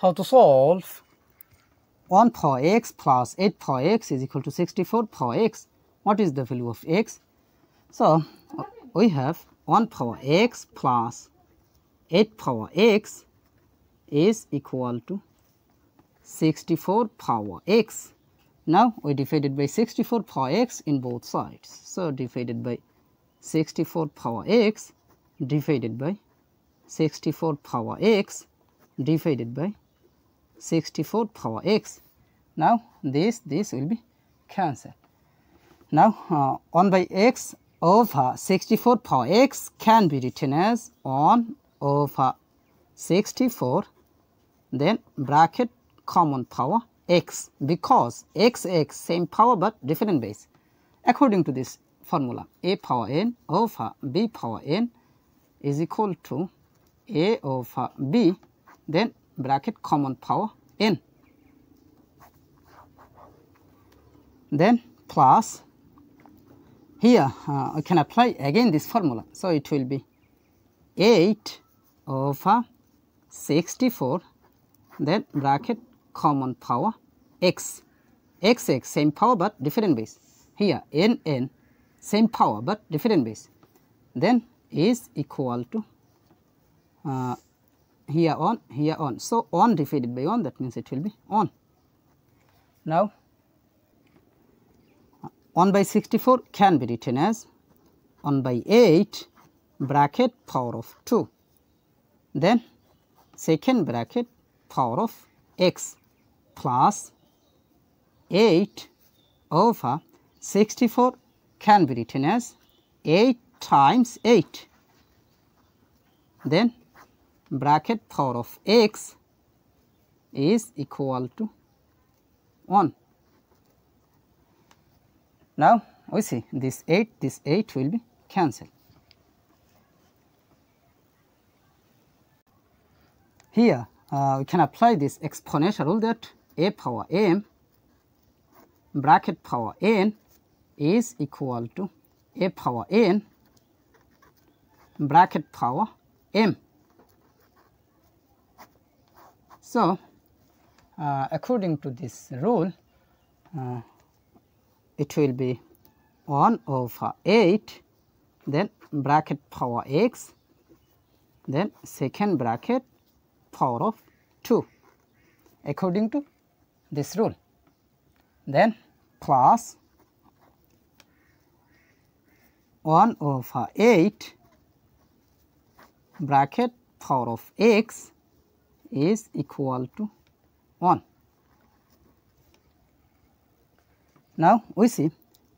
how to solve 1 power x plus 8 power x is equal to 64 power x. What is the value of x? So, we have 1 power x plus 8 power x is equal to 64 power x. Now, we divided by 64 power x in both sides. So, divided by 64 power x divided by 64 power x divided by 64 power x. Now, this will be cancelled. Now, 1 by x over 64 power x can be written as 1 over 64, then bracket common power x, because x same power but different base. According to this formula, a power n over b power n is equal to a over b, then bracket common power n, then plus here I can apply again this formula. So, it will be 8 over 64, then bracket common power x, same power but different base. Here n same power but different base, then is equal to here on. So, 1 divided by 1, that means it will be 1. Now, 1 by 64 can be written as 1 by 8 bracket power of 2, then second bracket power of x plus 8 over 64 can be written as 8 times 8, then bracket power of x is equal to 1. Now, we see this 8 will be cancelled. Here we can apply this exponential rule that a power m bracket power n is equal to a power n bracket power m. So, according to this rule, it will be 1 over 8, then bracket power x, then second bracket power of 2 according to this rule, then plus 1 over 8 bracket power of x is equal to 1. Now, we see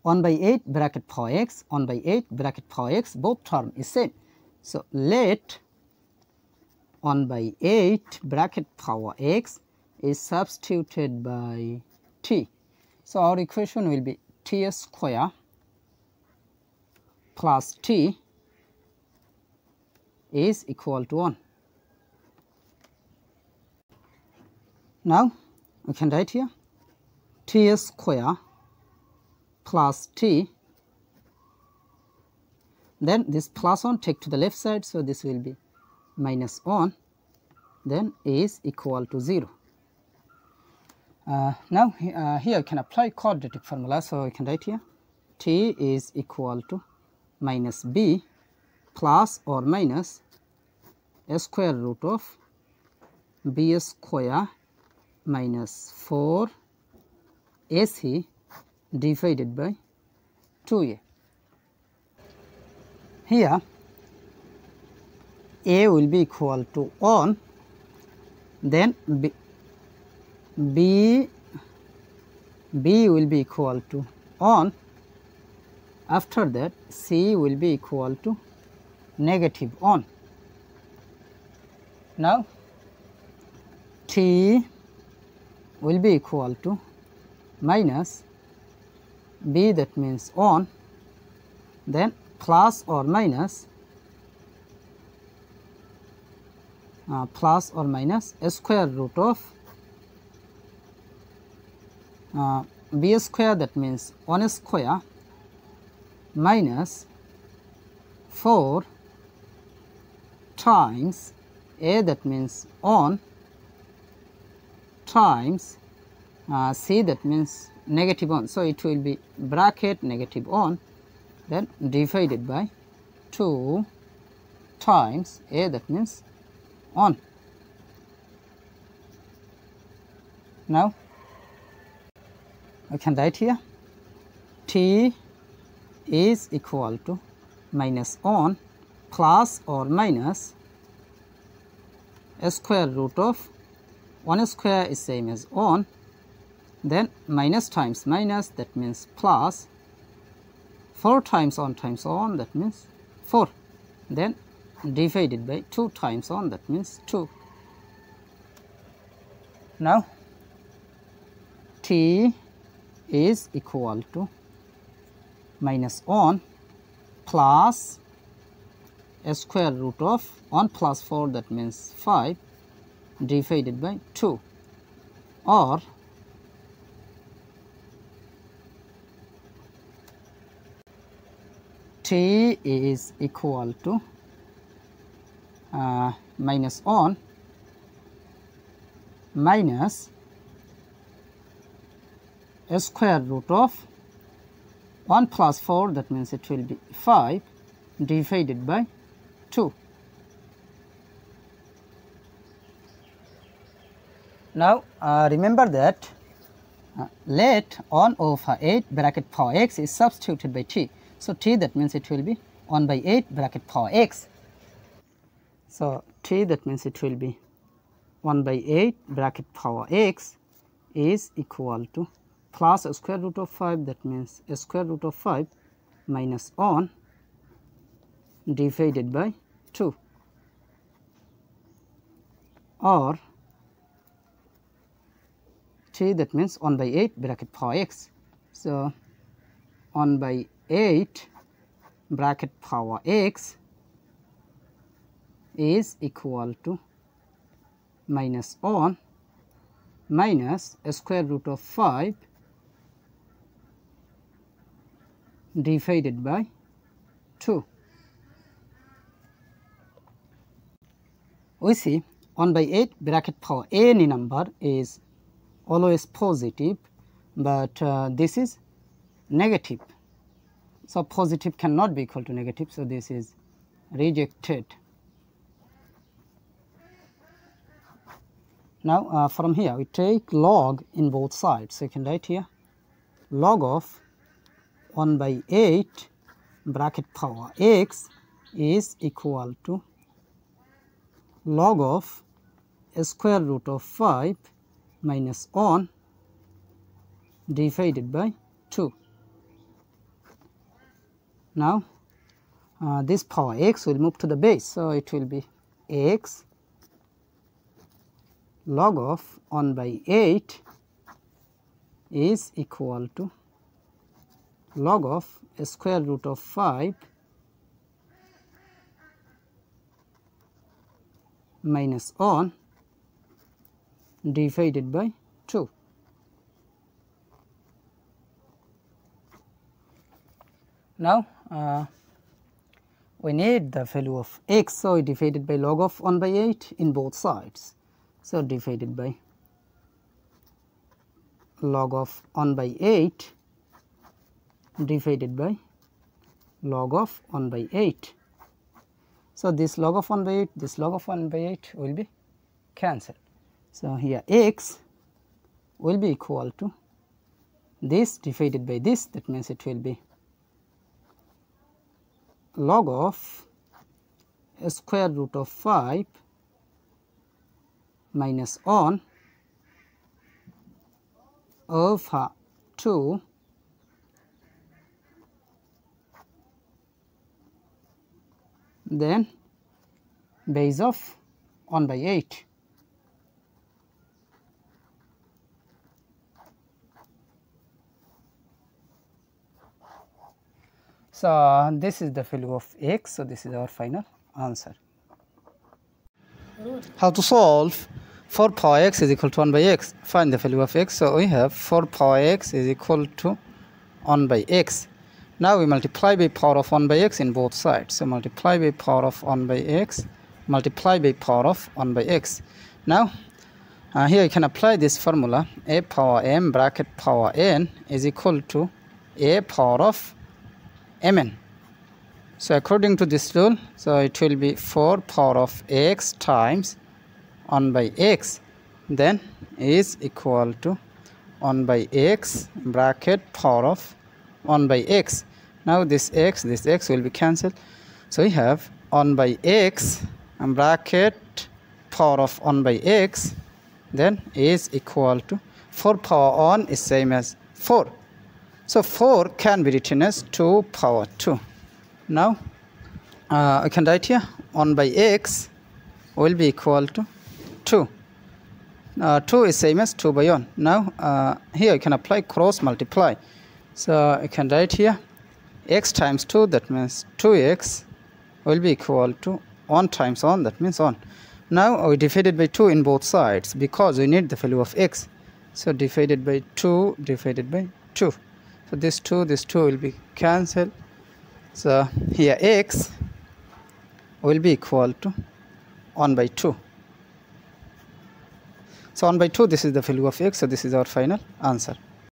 1 by 8 bracket power x, 1 by 8 bracket power x, both term is same. So, let 1 by 8 bracket power x is substituted by t. So, our equation will be t square plus t is equal to 1. Now, we can write here t square plus t, then this plus 1 take to the left side. So, this will be minus 1, then is equal to 0. Now, here we can apply quadratic formula. So, we can write here t is equal to minus b plus or minus a square root of b square minus 4 ac divided by 2a. Here a will be equal to 1, then b will be equal to 1, after that c will be equal to negative 1. Now, t will be equal to minus b, that means 1, then plus or minus a square root of b square, that means 1 square minus 4 times a, that means 1, times c, that means negative 1. So, it will be bracket negative 1, then divided by 2 times a, that means 1. Now, I can write here t is equal to minus 1 plus or minus a square root of 1 square is same as 1, then minus times minus, that means plus, 4 times 1 times 1, that means 4, then divided by 2 times 1, that means 2. Now, t is equal to minus 1 plus a square root of 1 plus 4, that means 5, divided by 2, or t is equal to minus 1 minus a square root of 1 plus 4, that means it will be 5, divided by 2. Now, remember that let 1 over 8 bracket power x is substituted by t. So, t, that means it will be 1 by 8 bracket power x. So, t, that means it will be 1 by 8 bracket power x is equal to plus a square root of 5, that means a square root of 5 minus 1 divided by 2, or t, that means 1 by 8 bracket power x. So, 1 by 8 bracket power x is equal to minus 1 minus a square root of 5 divided by 2. We see 1 by 8 bracket power any number is always positive, but this is negative. So, positive cannot be equal to negative. So, this is rejected. Now, from here we take log in both sides. So, you can write here log of 1 by 8 bracket power x is equal to log of a square root of 5 minus 1 divided by 2. Now, this power x will move to the base. So, it will be x log of 1 by 8 is equal to log of a square root of 5 minus 1 divided by 2. Now, we need the value of x. So, we divided by log of 1 by 8 in both sides. So, divided by log of 1 by 8 divided by log of 1 by 8. So, this log of 1 by 8, this log of 1 by 8 will be cancelled. So, here x will be equal to this divided by this, that means it will be log of a square root of 5 minus 1 over 2 then base of 1 by 8. So, this is the value of x. So, this is our final answer. How to solve 4 power x is equal to 1 by x? Find the value of x. So, we have 4 power x is equal to 1 by x. Now, we multiply by power of 1 by x in both sides. So, multiply by power of 1 by x, multiply by power of 1 by x. Now, Here you can apply this formula. A power m bracket power n is equal to a power of mn. So according to this rule, so it will be 4 power of x times 1 by x, then is equal to 1 by x bracket power of 1 by x. Now this x will be cancelled. So we have 1 by x bracket power of 1 by x, then is equal to 4 power on is same as 4. So 4 can be written as 2 power 2. Now I can write here 1 by x will be equal to 2. 2 is same as 2 by 1. Now here I can apply cross multiply. So I can write here x times 2, that means 2x will be equal to 1 times 1, that means 1. Now we divided by 2 in both sides because we need the value of x. So divided by 2 divided by 2. So this 2 will be cancelled. So here x will be equal to 1 by 2. So 1 by 2, this is the value of x. So this is our final answer.